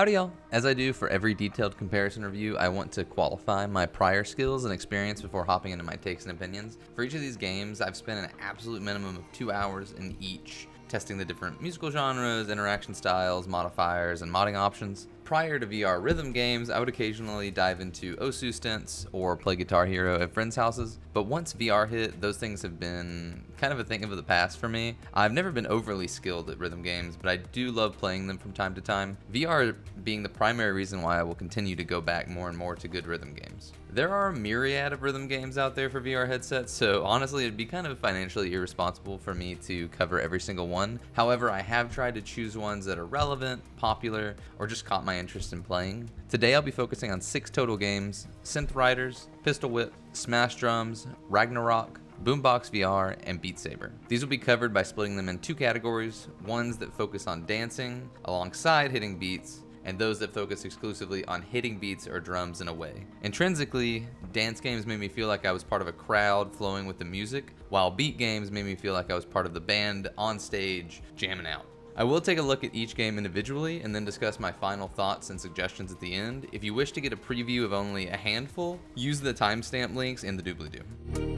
Howdy y'all! As I do for every detailed comparison review, I want to qualify my prior skills and experience before hopping into my takes and opinions. For each of these games, I've spent an absolute minimum of 2 hours in each, testing the different musical genres, interaction styles, modifiers, and modding options. Prior to VR rhythm games, I would occasionally dive into Osu stints or play Guitar Hero at friends' houses, but once VR hit, those things have been kind of a thing of the past for me. I've never been overly skilled at rhythm games, but I do love playing them from time to time, VR being the primary reason why I will continue to go back more and more to good rhythm games. There are a myriad of rhythm games out there for VR headsets, so honestly it'd be kind of financially irresponsible for me to cover every single one. However, I have tried to choose ones that are relevant, popular, or just caught my interest in playing. Today I'll be focusing on 6 total games: Synth Riders, Pistol Whip, Smash Drums, Ragnarock, BoomBox VR, and Beat Saber. These will be covered by splitting them in 2 categories, ones that focus on dancing alongside hitting beats, and those that focus exclusively on hitting beats or drums in a way. Intrinsically, dance games made me feel like I was part of a crowd flowing with the music, while beat games made me feel like I was part of the band on stage jamming out. I will take a look at each game individually and then discuss my final thoughts and suggestions at the end. If you wish to get a preview of only a handful, use the timestamp links in the doobly-doo.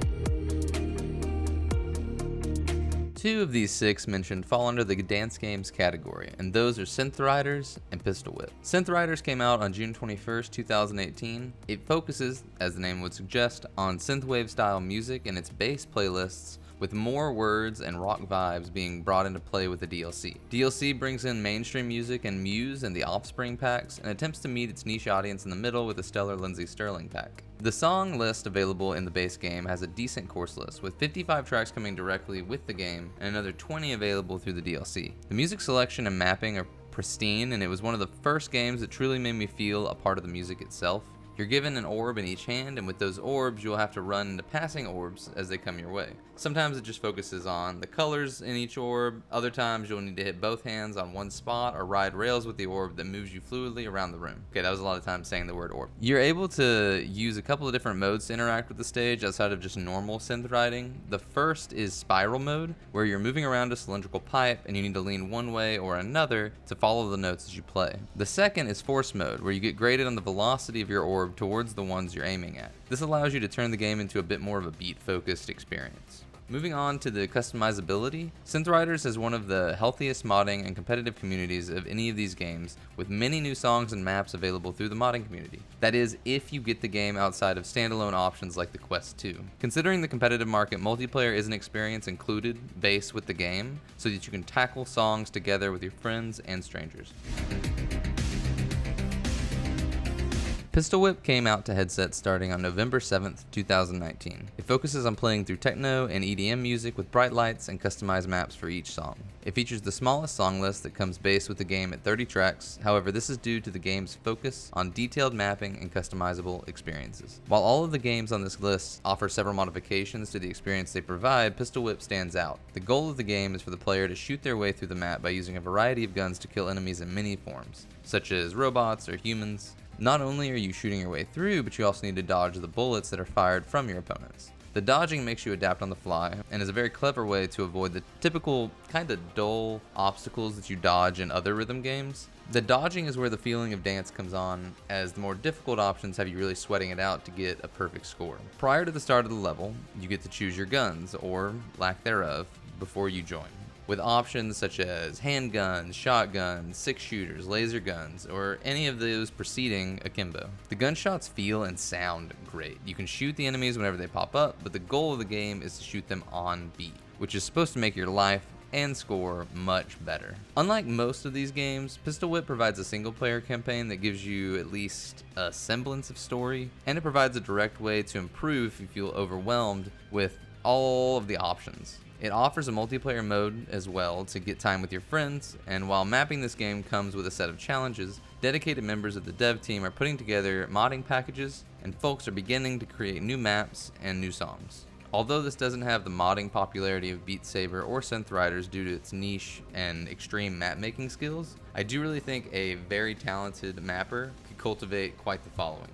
2 of these 6 mentioned fall under the dance games category, and those are Synth Riders and Pistol Whip. Synth Riders came out on June 21st, 2018. It focuses, as the name would suggest, on synthwave style music in its base playlists, with more words and rock vibes being brought into play with the DLC. DLC brings in mainstream music and Muse and the Offspring packs, and attempts to meet its niche audience in the middle with the stellar Lindsey Sterling pack. The song list available in the base game has a decent course list, with 55 tracks coming directly with the game and another 20 available through the DLC. The music selection and mapping are pristine, and it was one of the first games that truly made me feel a part of the music itself. You're given an orb in each hand, and with those orbs you'll have to run into passing orbs as they come your way. Sometimes it just focuses on the colors in each orb, other times you'll need to hit both hands on one spot or ride rails with the orb that moves you fluidly around the room. Okay, that was a lot of times saying the word orb. You're able to use a couple of different modes to interact with the stage outside of just normal synth riding. The first is spiral mode, where you're moving around a cylindrical pipe and you need to lean one way or another to follow the notes as you play. The second is force mode, where you get graded on the velocity of your orb towards the ones you're aiming at. This allows you to turn the game into a bit more of a beat-focused experience. Moving on to the customizability, Synth Riders has one of the healthiest modding and competitive communities of any of these games, with many new songs and maps available through the modding community. That is, if you get the game outside of standalone options like the Quest 2. Considering the competitive market, multiplayer is an experience included base with the game, so that you can tackle songs together with your friends and strangers. Pistol Whip came out to headsets starting on November 7th, 2019. It focuses on playing through techno and EDM music with bright lights and customized maps for each song. It features the smallest song list that comes base with the game at 30 tracks, however this is due to the game's focus on detailed mapping and customizable experiences. While all of the games on this list offer several modifications to the experience they provide, Pistol Whip stands out. The goal of the game is for the player to shoot their way through the map by using a variety of guns to kill enemies in many forms, such as robots or humans. Not only are you shooting your way through, but you also need to dodge the bullets that are fired from your opponents. The dodging makes you adapt on the fly, and is a very clever way to avoid the typical kinda dull obstacles that you dodge in other rhythm games. The dodging is where the feeling of dance comes on, as the more difficult options have you really sweating it out to get a perfect score. Prior to the start of the level, you get to choose your guns, or lack thereof, before you join, with options such as handguns, shotguns, 6-shooters, laser guns, or any of those preceding akimbo. The gunshots feel and sound great. You can shoot the enemies whenever they pop up, but the goal of the game is to shoot them on beat, which is supposed to make your life and score much better. Unlike most of these games, Pistol Whip provides a single-player campaign that gives you at least a semblance of story, and it provides a direct way to improve if you feel overwhelmed with all of the options. It offers a multiplayer mode as well to get time with your friends, and while mapping this game comes with a set of challenges, dedicated members of the dev team are putting together modding packages, and folks are beginning to create new maps and new songs. Although this doesn't have the modding popularity of Beat Saber or Synth Riders due to its niche and extreme map making skills, I do really think a very talented mapper could cultivate quite the following.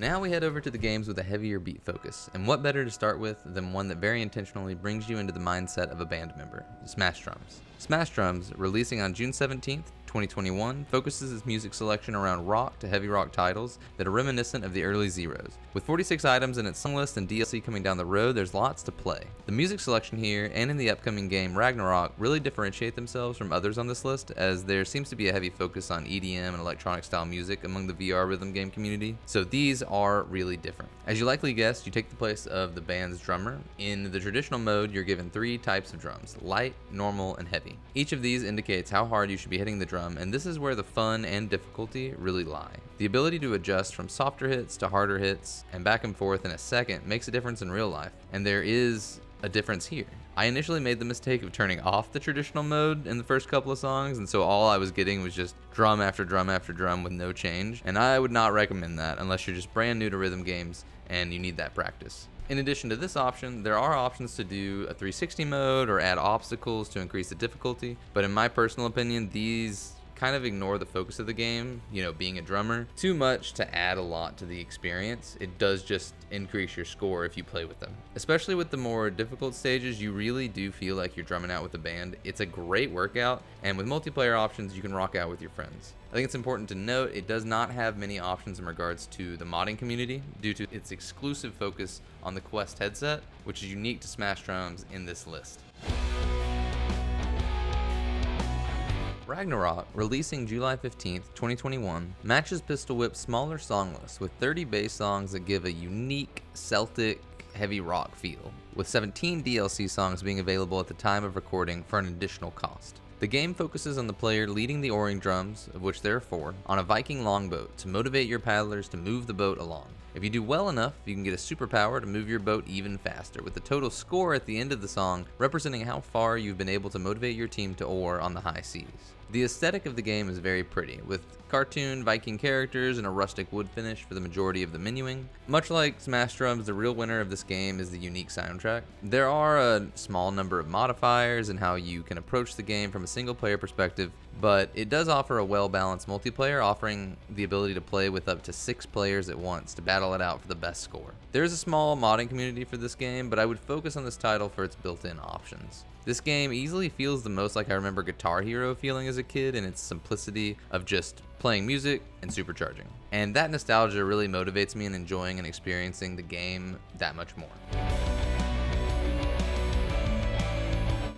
Now we head over to the games with a heavier beat focus, and what better to start with than one that very intentionally brings you into the mindset of a band member, Smash Drums. Smash Drums, releasing on June 17th, 2021, focuses its music selection around rock to heavy rock titles that are reminiscent of the early Zeros. With 46 items in its song list and DLC coming down the road, there's lots to play. The music selection here and in the upcoming game Ragnarock really differentiate themselves from others on this list, as there seems to be a heavy focus on EDM and electronic style music among the VR rhythm game community, so these are really different. As you likely guessed, you take the place of the band's drummer. In the traditional mode, you're given 3 types of drums: light, normal, and heavy. Each of these indicates how hard you should be hitting the drum, and this is where the fun and difficulty really lie. The ability to adjust from softer hits to harder hits and back and forth in a second makes a difference in real life, and there is a difference here. I initially made the mistake of turning off the traditional mode in the first couple of songs, and so all I was getting was just drum after drum after drum with no change, and I would not recommend that unless you're just brand new to rhythm games and you need that practice. In addition to this option, there are options to do a 360 mode or add obstacles to increase the difficulty, but in my personal opinion, these kind of ignore the focus of the game, being a drummer, too much to add a lot to the experience. It does just increase your score if you play with them. Especially with the more difficult stages, you really do feel like you're drumming out with the band. It's a great workout, and with multiplayer options, you can rock out with your friends. I think it's important to note it does not have many options in regards to the modding community due to its exclusive focus on the Quest headset, which is unique to Smash Drums in this list. Ragnarock, releasing July 15th, 2021, matches Pistol Whip's smaller song list with 30 bass songs that give a unique Celtic heavy rock feel, with 17 DLC songs being available at the time of recording for an additional cost. The game focuses on the player leading the oaring drums, of which there are 4, on a Viking longboat to motivate your paddlers to move the boat along. If you do well enough, you can get a superpower to move your boat even faster, with the total score at the end of the song representing how far you've been able to motivate your team to oar on the high seas. The aesthetic of the game is very pretty, with cartoon Viking characters and a rustic wood finish for the majority of the menuing. Much like Smash Drums, the real winner of this game is the unique soundtrack. There are a small number of modifiers in how you can approach the game from a single player perspective, but it does offer a well-balanced multiplayer, offering the ability to play with up to 6 players at once to battle it out for the best score. There is a small modding community for this game, but I would focus on this title for its built-in options. This game easily feels the most like I remember Guitar Hero feeling as a kid, in its simplicity of just playing music and supercharging. And that nostalgia really motivates me in enjoying and experiencing the game that much more.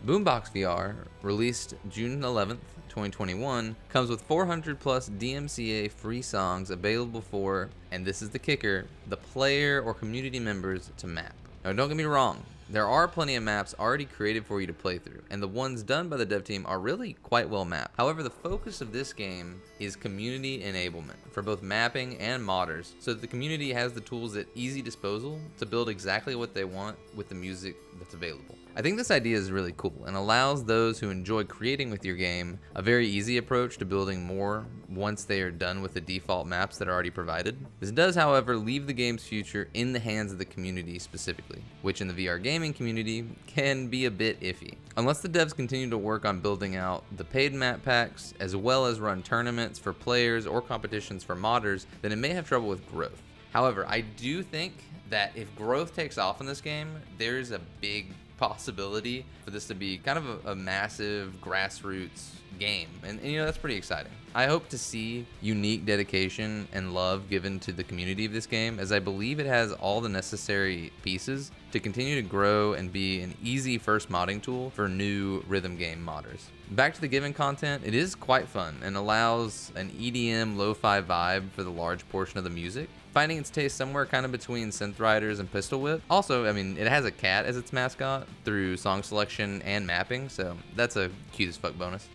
BoomBox VR, released June 11th, 2021, comes with 400 plus DMCA free songs available for, and this is the kicker, the player or community members to map. Now don't get me wrong, there are plenty of maps already created for you to play through, and the ones done by the dev team are really quite well mapped. However, the focus of this game is community enablement for both mapping and modders, so that the community has the tools at easy disposal to build exactly what they want with the music that's available. I think this idea is really cool and allows those who enjoy creating with your game a very easy approach to building more once they are done with the default maps that are already provided. This does, however, leave the game's future in the hands of the community specifically, which in the VR gaming community can be a bit iffy. Unless the devs continue to work on building out the paid map packs, as well as run tournaments for players or competitions for modders, then it may have trouble with growth. However, I do think that if growth takes off in this game, there's a big possibility for this to be kind of a massive grassroots game, and that's pretty exciting. I hope to see unique dedication and love given to the community of this game, as I believe it has all the necessary pieces to continue to grow and be an easy first modding tool for new rhythm game modders. Back to the given content, it is quite fun and allows an EDM lo-fi vibe for the large portion of the music, finding its taste somewhere kind of between Synth Riders and Pistol Whip. Also, it has a cat as its mascot through song selection and mapping, so that's a cute as fuck bonus.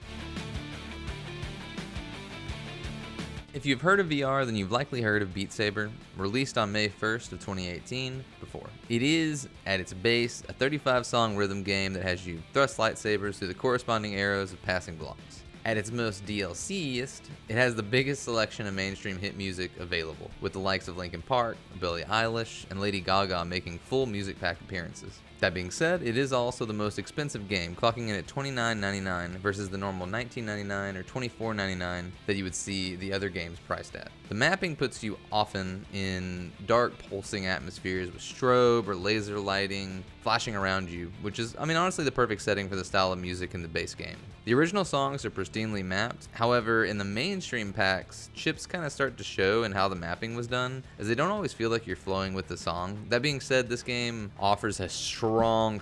If you've heard of VR, then you've likely heard of Beat Saber, released on May 1st of 2018 before. It is, at its base, a 35-song rhythm game that has you thrust lightsabers through the corresponding arrows of passing blocks. At its most DLC-est, it has the biggest selection of mainstream hit music available, with the likes of Linkin Park, Billie Eilish, and Lady Gaga making full music pack appearances. That being said, it is also the most expensive game, clocking in at $29.99 versus the normal $19.99 or $24.99 that you would see the other games priced at. The mapping puts you often in dark, pulsing atmospheres with strobe or laser lighting flashing around you, which is, honestly the perfect setting for the style of music in the base game. The original songs are pristinely mapped. However, in the mainstream packs, chips kind of start to show in how the mapping was done, as they don't always feel like you're flowing with the song. That being said, this game offers a strong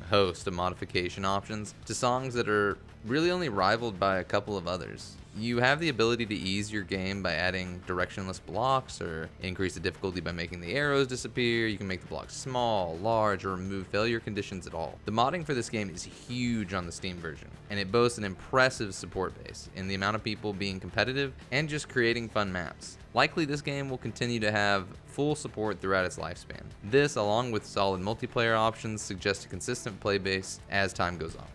host of modification options to songs that are really only rivaled by a couple of others. You have the ability to ease your game by adding directionless blocks or increase the difficulty by making the arrows disappear. You can make the blocks small, large, or remove failure conditions at all. The modding for this game is huge on the Steam version, and it boasts an impressive support base in the amount of people being competitive and just creating fun maps. Likely this game will continue to have full support throughout its lifespan. This, along with solid multiplayer options, suggests a consistent play base as time goes on.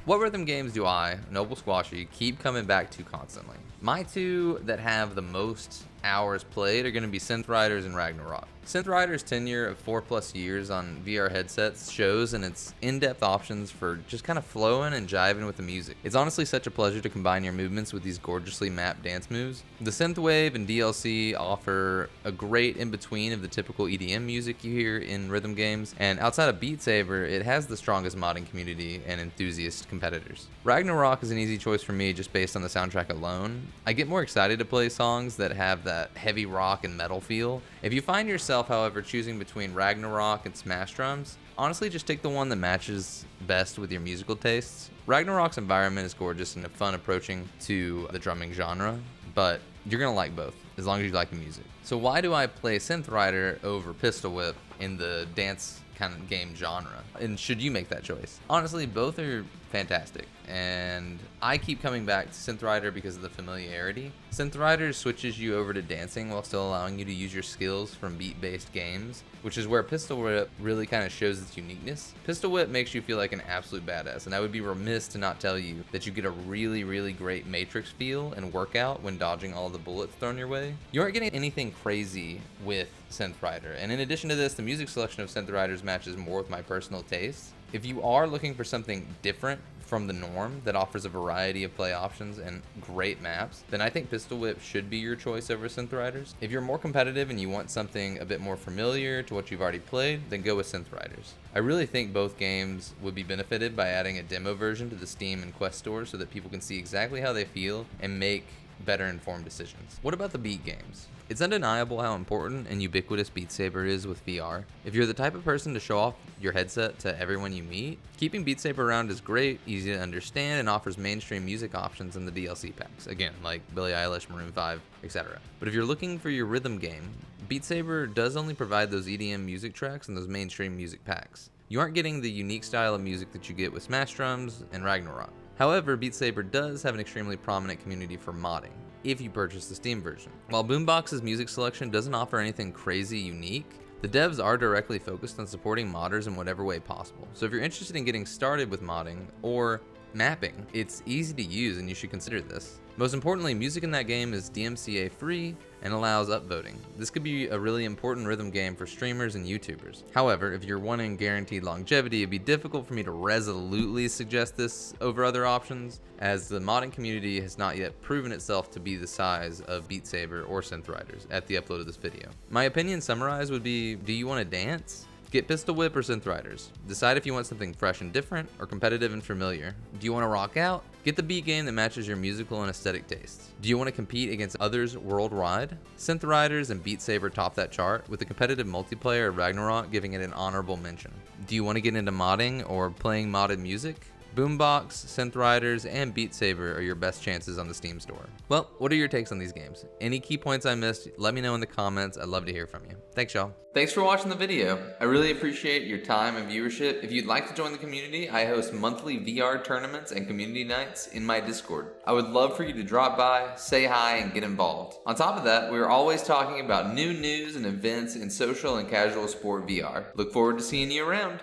What rhythm games do I, noblesquashy, keep coming back to constantly? My two that have the most hours played are going to be Synth Riders and Ragnarock. Synth Riders' tenure of 4+ years on VR headsets shows in its in-depth options for just kind of flowing and jiving with the music. It's honestly such a pleasure to combine your movements with these gorgeously mapped dance moves. The synthwave and DLC offer a great in-between of the typical EDM music you hear in rhythm games, and outside of Beat Saber, it has the strongest modding community and enthusiast competitors. Ragnarock is an easy choice for me just based on the soundtrack alone. I get more excited to play songs that have that heavy rock and metal feel. If you find yourself, however, choosing between Ragnarock and Smash Drums, honestly just take the one that matches best with your musical tastes. Ragnarock's environment is gorgeous and fun approaching to the drumming genre, but you're gonna like both as long as you like the music. So why do I play Synth Rider over Pistol Whip in the dance kind of game genre? And should you make that choice? Honestly, both are fantastic, and I keep coming back to Synth Rider because of the familiarity. Synth Rider switches you over to dancing while still allowing you to use your skills from beat-based games, which is where Pistol Whip really kind of shows its uniqueness. Pistol Whip makes you feel like an absolute badass, and I would be remiss to not tell you that you get a really great Matrix feel and workout when dodging all the bullets thrown your way. You aren't getting anything crazy with Synth Rider, and in addition to this, the music selection of Synth Riders matches more with my personal tastes. If you are looking for something different from the norm that offers a variety of play options and great maps, then I think Pistol Whip should be your choice over Synth Riders. If you're more competitive and you want something a bit more familiar to what you've already played, then go with Synth Riders. I really think both games would be benefited by adding a demo version to the Steam and Quest stores so that people can see exactly how they feel and make better informed decisions. What about the beat games? It's undeniable how important and ubiquitous Beat Saber is with VR. If you're the type of person to show off your headset to everyone you meet, keeping Beat Saber around is great, easy to understand, and offers mainstream music options in the DLC packs. Again, like Billie Eilish, Maroon 5, etc. But if you're looking for your rhythm game, Beat Saber does only provide those EDM music tracks and those mainstream music packs. You aren't getting the unique style of music that you get with Smash Drums and Ragnarock. However, Beat Saber does have an extremely prominent community for modding, if you purchase the Steam version. While BoomBox's music selection doesn't offer anything crazy unique, the devs are directly focused on supporting modders in whatever way possible. So if you're interested in getting started with modding or mapping, it's easy to use and you should consider this. Most importantly, music in that game is DMCA free and allows upvoting. This could be a really important rhythm game for streamers and YouTubers. However, if you're wanting guaranteed longevity, it'd be difficult for me to resolutely suggest this over other options, as the modding community has not yet proven itself to be the size of Beat Saber or Synth Riders at the upload of this video. My opinion summarized would be, do you want to dance? Get Pistol Whip or Synth Riders. Decide if you want something fresh and different or competitive and familiar. Do you want to rock out? Get the beat game that matches your musical and aesthetic tastes. Do you want to compete against others worldwide? Synth Riders and Beat Saber top that chart, with the competitive multiplayer of Ragnarock giving it an honorable mention. Do you want to get into modding or playing modded music? BoomBox, Synth Riders, and Beat Saber are your best chances on the Steam store. Well, what are your takes on these games? Any key points I missed, let me know in the comments. I'd love to hear from you. Thanks, y'all. Thanks for watching the video. I really appreciate your time and viewership. If you'd like to join the community, I host monthly VR tournaments and community nights in my Discord. I would love for you to drop by, say hi, and get involved. On top of that, we're always talking about new news and events in social and casual sport VR. Look forward to seeing you around.